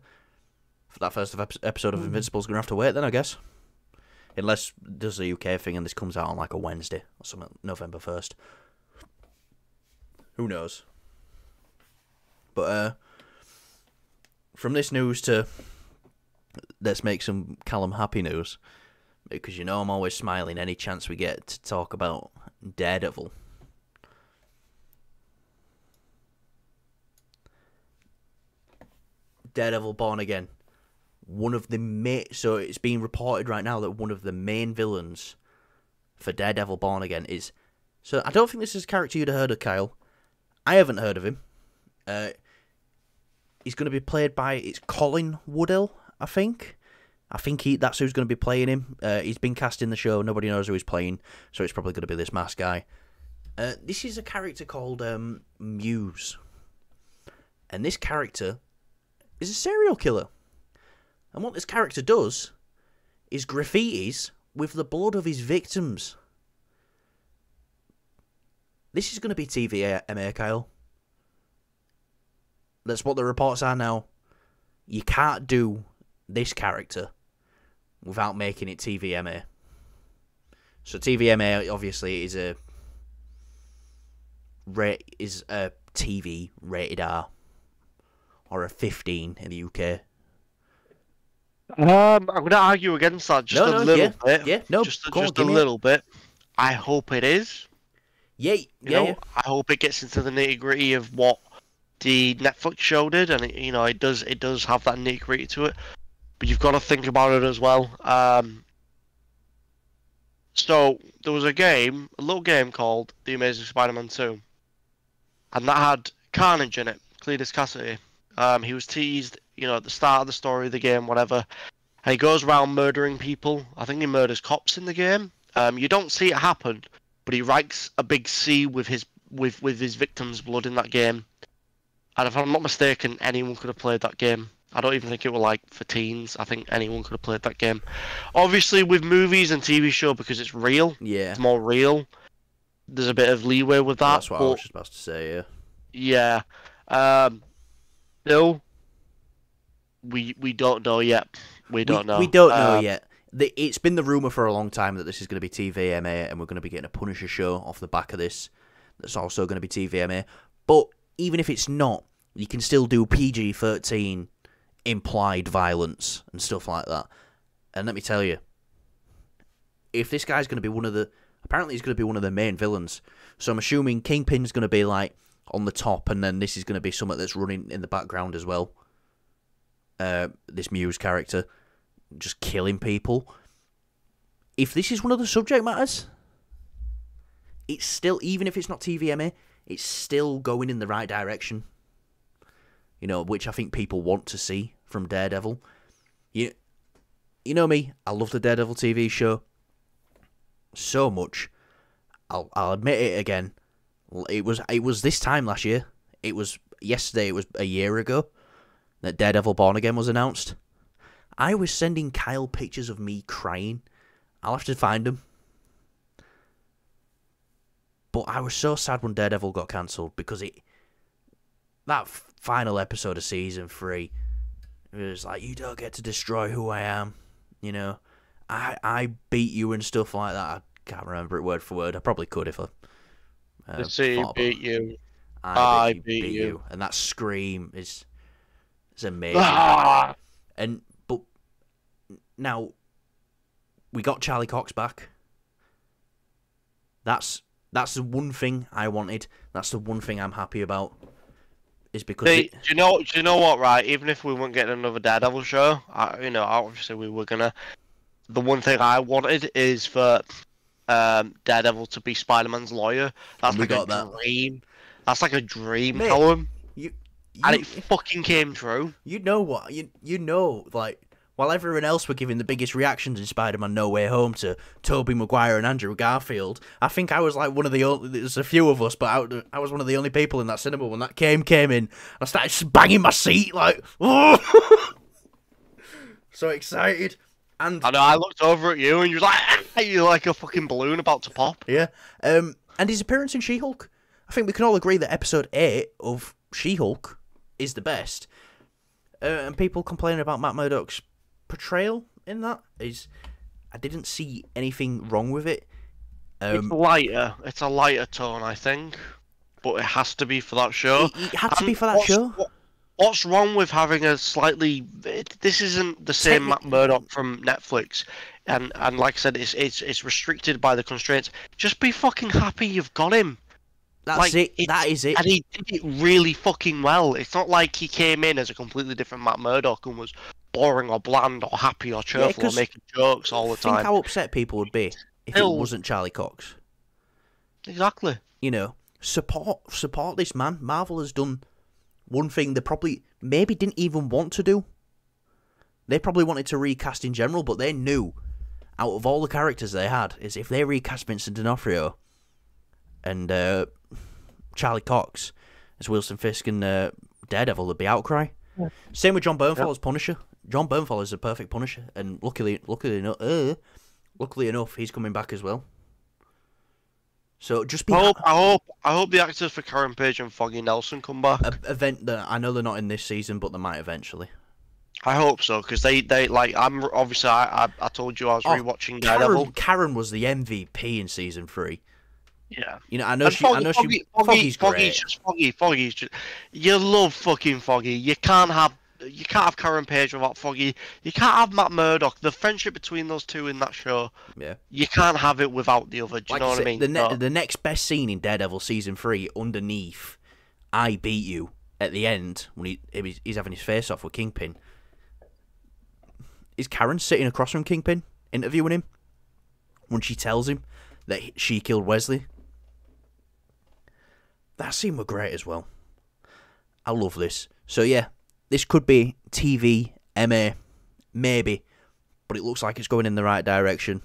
For that first episode of Invincible's going to have to wait then, I guess. Unless there's a UK thing and this comes out on like a Wednesday or something, November 1st. Who knows? But from this news to let's make some Callum happy news. Because I'm always smiling any chance we get to talk about Daredevil. Daredevil Born Again. So it's being reported right now that one of the main villains for Daredevil Born Again is. So I don't think this is a character you'd have heard of, Kyle. I haven't heard of him. He's going to be played by Colin Woodell, I think. That's who's going to be playing him. He's been cast in the show. Nobody knows who he's playing, so it's probably going to be this masked guy. This is a character called Muse, and this character is a serial killer. And what this character does is graffitis with the blood of his victims. This is going to be TVMA, Kyle. That's what the reports are now. You can't do this character without making it TVMA. So TVMA obviously is a TV rated R or a 15 in the UK. I'm going to argue against that just a little bit. Yeah, no, just a little bit. I hope it is. Yeah. I hope it gets into the nitty gritty of what the Netflix show did, and it does have that nitty gritty to it. But you've got to think about it as well. So there was a little game called The Amazing Spider-Man 2, and that had Carnage in it, Cletus Cassidy. He was teased, at the start of the story of the game, whatever. And he goes around murdering people. I think he murders cops in the game. You don't see it happen, but he writes a big C with his victims' blood in that game. And if I'm not mistaken, anyone could have played that game. I don't even think it was like for teens. I think anyone could have played that game. Obviously, with movies and TV show, because it's real, Yeah. it's more real. There's a bit of leeway with Well, that. that's what I was just about to say. Yeah. Still, we don't know yet. We don't know. We don't know yet. It's been the rumor for a long time that this is going to be TVMA, and we're going to be getting a Punisher show off the back of this. That's also going to be TVMA. But even if it's not, you can still do PG-13 implied violence and stuff like that. And let me tell you, if this guy's going to be apparently he's going to be one of the main villains. So I'm assuming Kingpin's going to be like on the top, and then this is going to be something that's running in the background as well. This Muse character just killing people. If this is one of the subject matters, it's still, even if it's not TVMA, it's still going in the right direction. You know, which I think people want to see from Daredevil. You know me, I love the Daredevil TV show so much. I'll admit it again. It was this time last year. It was yesterday. It was a year ago that Daredevil Born Again was announced. I was sending Kyle pictures of me crying. I'll have to find them. But I was so sad when Daredevil got cancelled because that final episode of season 3, it was like, you don't get to destroy who I am. You know, I beat you and stuff like that. I can't remember it word for word. I probably could if I. The city beat you. I beat you. And that scream is amazing. But now we got Charlie Cox back. That's the one thing I wanted. That's the one thing I'm happy about. Is because do you know what? Right, even if we weren't getting another Daredevil show, obviously we were gonna. The one thing I wanted is for Daredevil to be Spider-Man's lawyer. That's like a dream. That's like a dream, mate, Callum. And it fucking came true. You know what? You know, like, while everyone else were giving the biggest reactions in Spider-Man No Way Home to Tobey Maguire and Andrew Garfield, I think I was like one of the only... There's a few of us, but I was one of the only people in that cinema when that came in. I started banging my seat, like, oh! So excited. And I know, I looked over at you and you were like, you're like a fucking balloon about to pop. Yeah. And his appearance in She-Hulk. I think we can all agree that episode 8 of She-Hulk is the best. And people complaining about Matt Murdock's portrayal in that I didn't see anything wrong with it. It's a lighter tone, I think, but it has to be for that show. It had to be for that show. What's wrong with having a slightly? This isn't the same Matt Murdock from Netflix, and like I said, it's restricted by the constraints. Just be fucking happy you've got him. That is it. And he did it really fucking well. It's not like he came in as a completely different Matt Murdock and was boring or bland or happy or cheerful or making jokes all the time. Think how upset people would be if it wasn't Charlie Cox. Exactly. You know, support this man. Marvel has done one thing they probably maybe didn't even want to do. They probably wanted to recast in general, but they knew out of all the characters they had, is if they recast Vincent D'Onofrio and Charlie Cox as Wilson Fisk and Daredevil, there'd be outcry. Yeah. Same with John Bernthal as Punisher. John Bernthal is a perfect Punisher, and luckily enough, he's coming back as well. So just be. I hope the actors for Karen Page and Foggy Nelson come back. I know they're not in this season, but they might eventually. I hope so, because they like I told you I was rewatching Daredevil. Karen was the MVP in season 3. Yeah, you know, I know Foggy's great. Foggy's just, you love fucking Foggy. You can't have Karen Page without Foggy. You can't have Matt Murdock. The friendship between those two in that show. Yeah. You can't have it without the other. Do you know what I mean? The next best scene in Daredevil season 3, underneath "I beat you" at the end when he's having his face off with Kingpin, is Karen sitting across from Kingpin interviewing him when she tells him that she killed Wesley. That scene was great as well. I love this. So yeah, this could be TV, MA, maybe, but it looks like it's going in the right direction.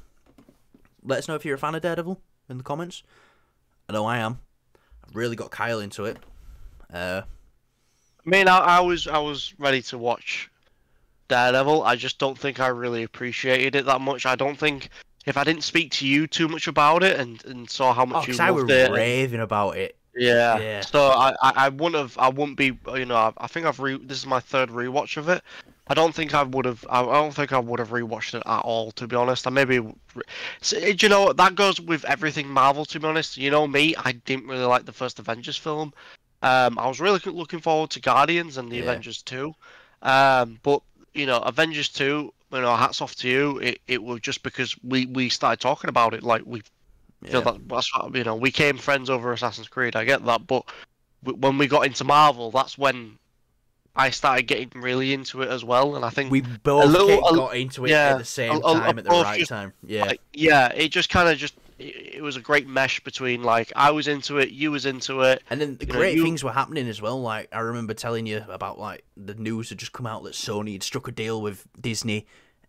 Let us know if you're a fan of Daredevil in the comments. I know I am. I've really got Kyle into it. I mean, I was ready to watch Daredevil. I just don't think I really appreciated it that much. I don't think if I didn't speak to you too much about it and saw how Oh, much you because I were loved it, raving about it. yeah. Yeah. So I wouldn't be, you know, I think this is my third rewatch of it. I don't think I don't think I would have rewatched it at all, to be honest. I maybe, so, do you know what, that goes with everything Marvel, to be honest. You know me, I didn't really like the first Avengers film. I was really looking forward to Guardians and the Yeah. Avengers 2. But you know, Avengers 2, you know, hats off to you. It was just because we started talking about it, like we feel Yeah. that's what, you know, we came friends over Assassin's Creed. I get that, but when we got into Marvel, that's when I started getting really into it as well. And I think We both got into it yeah, at the same time, at the both right just, time. Yeah. like, yeah, it just kind of just it was a great mesh between, like, I was into it, you was into it, And then the great things were happening as well. Like, I remember telling you about, like, the news had just come out that Sony had struck a deal with Disney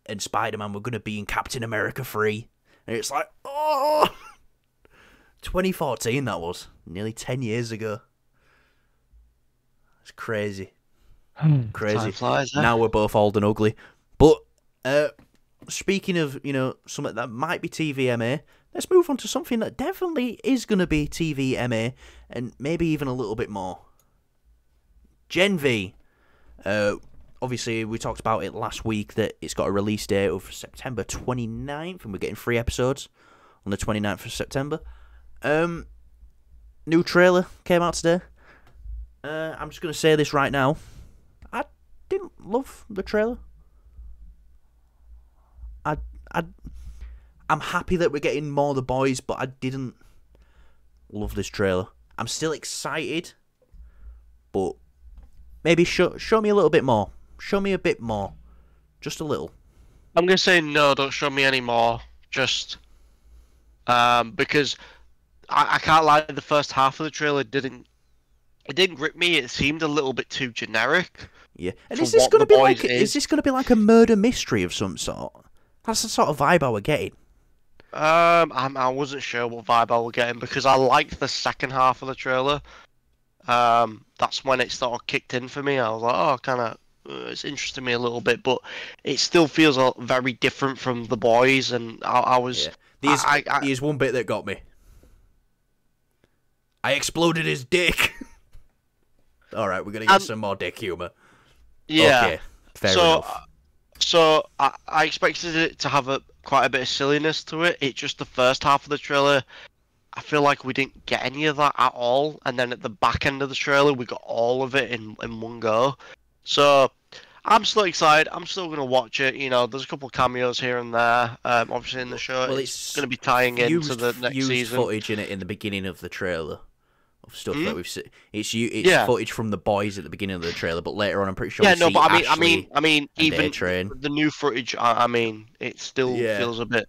and Spider-Man were going to be in Captain America 3. And it's like, oh! 2014 that was. Nearly 10 years ago. It's crazy. Crazy. Time flies, huh? Now we're both old and ugly. But, speaking of, you know, something that might be TVMA, let's move on to something that definitely is going to be TVMA, and maybe even a little bit more. Gen V. Obviously, we talked about it last week that it's got a release date of September 29th, and we're getting 3 episodes on the 29th of September. New trailer came out today. I'm just going to say this right now. I didn't love the trailer. I'm happy that we're getting more of the boys, but I didn't love this trailer. I'm still excited, but maybe show me a little bit more. Show me a bit more. Just a little. I'm gonna say no, don't show me any more. Just because I can't lie, the first half of the trailer didn't grip me. It seemed a little bit too generic. Yeah. And is this gonna be like a murder mystery of some sort? That's the sort of vibe I was getting. I wasn't sure what vibe I was getting because I liked the second half of the trailer. That's when it sort of kicked in for me. I was like, oh, kind of, it's interesting me a little bit, but it still feels very different from the boys. And I was. Yeah. Here's one bit that got me. I exploded his dick. All right, we're gonna get some more dick humor. Yeah. Okay, fair enough. So I expected it to have quite a bit of silliness to it. It just the first half of the trailer, I feel like we didn't get any of that at all. And then at the back end of the trailer, we got all of it in one go. So I'm still excited. I'm still going to watch it. You know, there's a couple of cameos here and there. Obviously in the show, well, it's going to be tying into the next season. Footage in it in the beginning of the trailer of stuff that we've seen. It's footage from the boys at the beginning of the trailer, but later on, I'm pretty sure. Yeah, no, but I mean, even train. the new footage. I mean, it still feels a bit.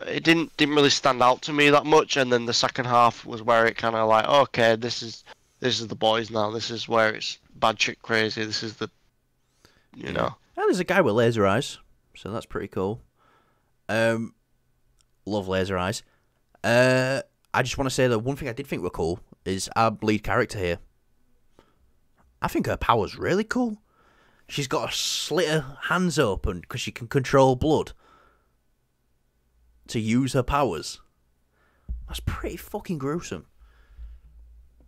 It didn't really stand out to me that much, and then the second half was where it kind of like, okay, this is the boys now. This is where it's bad chick crazy. This is the, you know. And there's a guy with laser eyes, so that's pretty cool. Love laser eyes. I just want to say that one thing I did think were cool is our lead character here. I think her power's really cool. She's got to slit her hands open because she can control blood to use her powers. That's pretty fucking gruesome.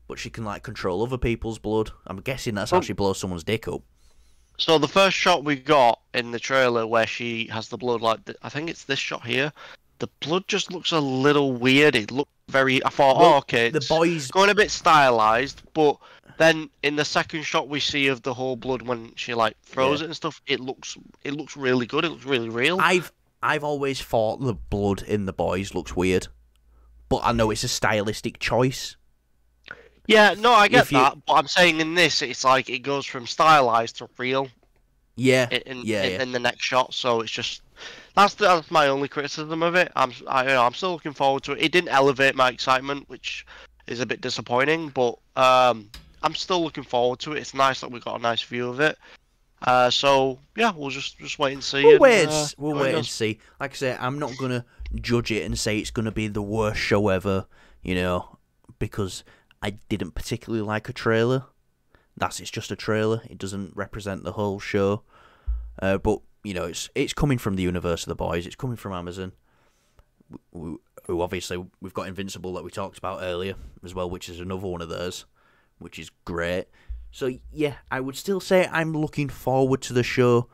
But she can, like, control other people's blood. I'm guessing that's how she blows someone's dick up. So the first shot we got in the trailer where she has the blood, like, I think it's this shot here. The blood just looks a little weird. It looked very. I thought, okay, the boys going a bit stylized, but then in the second shot we see of the whole blood when she like throws it and stuff, it looks really good. It looks really real. I've always thought the blood in the boys looks weird, but I know it's a stylistic choice. Yeah, no, I get that, but I'm saying in this, it's like it goes from stylized to real. Yeah, in the next shot, so it's just. That's my only criticism of it. I'm still looking forward to it. It didn't elevate my excitement, which is a bit disappointing, but I'm still looking forward to it. It's nice that we got a nice view of it. So yeah, we'll just wait and see. We'll wait and see. Like I say, I'm not gonna judge it and say it's gonna be the worst show ever, you know, because I didn't particularly like a trailer. It's just a trailer. It doesn't represent the whole show. But you know, it's coming from the universe of The Boys. It's coming from Amazon. Who obviously we've got Invincible that we talked about earlier as well, which is another one of theirs, which is great. So yeah, I would still say I'm looking forward to the show.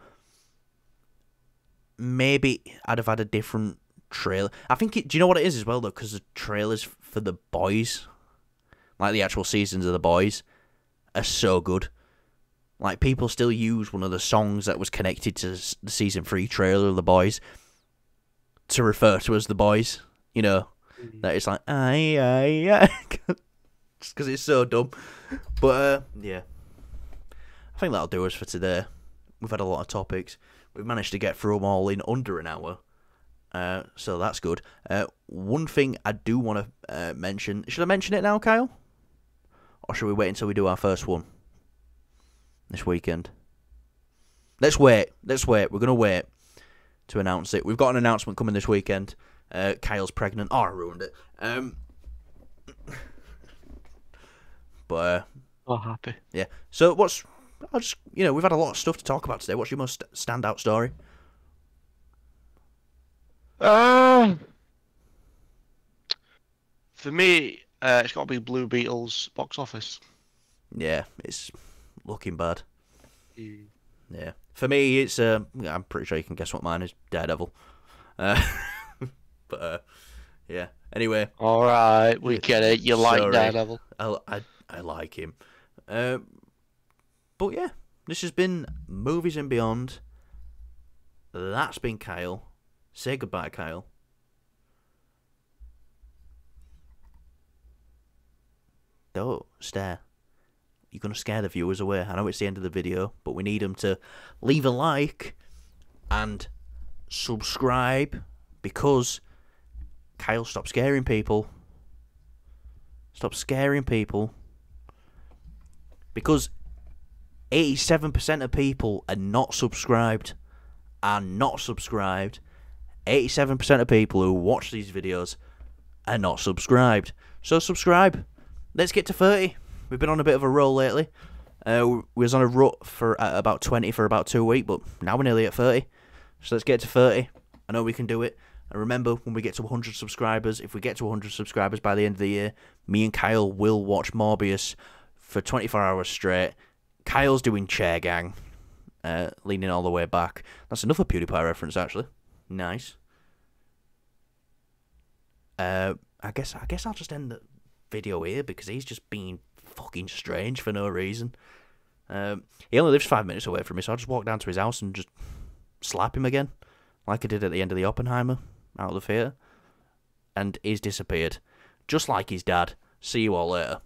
Maybe I'd have had a different trailer. I think do you know what it is as well though? Because the trailers for The Boys, like the actual seasons of The Boys, are so good. Like, people still use one of the songs that was connected to the season 3 trailer of The Boys to refer to as The Boys. You know, that it's like, aye. Just because it's so dumb. But, yeah. I think that'll do us for today. We've had a lot of topics. We've managed to get through them all in under an hour. So that's good. One thing I do want to mention. Should I mention it now, Kyle? Or should we wait until we do our first one? This weekend. Let's wait. We're going to wait to announce it. We've got an announcement coming this weekend. Kyle's pregnant. Oh, I ruined it. But happy. Yeah. So we've had a lot of stuff to talk about today. What's your most standout story? For me, it's got to be Blue Beetles box office. Yeah, it's looking bad. Yeah. For me, it's I'm pretty sure you can guess what mine is. Daredevil. But yeah. Anyway. All right, we get it. You like Daredevil. I like him. But yeah, this has been Movies and Beyond. That's been Kyle. Say goodbye, Kyle. Don't stare. You're going to scare the viewers away. I know it's the end of the video, but we need them to leave a like and subscribe because Kyle, stop scaring people. Stop scaring people. Because 87% of people are not subscribed. 87% of people who watch these videos are not subscribed. So subscribe. Let's get to 30. We've been on a bit of a roll lately. We was on a rut for about 20 for about 2 weeks, but now we're nearly at 30. So let's get to 30. I know we can do it. And remember, when we get to 100 subscribers, if we get to 100 subscribers by the end of the year, me and Kyle will watch Morbius for 24 hours straight. Kyle's doing Chair Gang, leaning all the way back. That's another PewDiePie reference, actually. Nice. I guess I'll just end the video here because he's just being fucking strange for no reason. He only lives 5 minutes away from me, so I'll just walk down to his house and just slap him again, like I did at the end of the Oppenheimer out of the theatre. And he's disappeared, just like his dad. See you all later.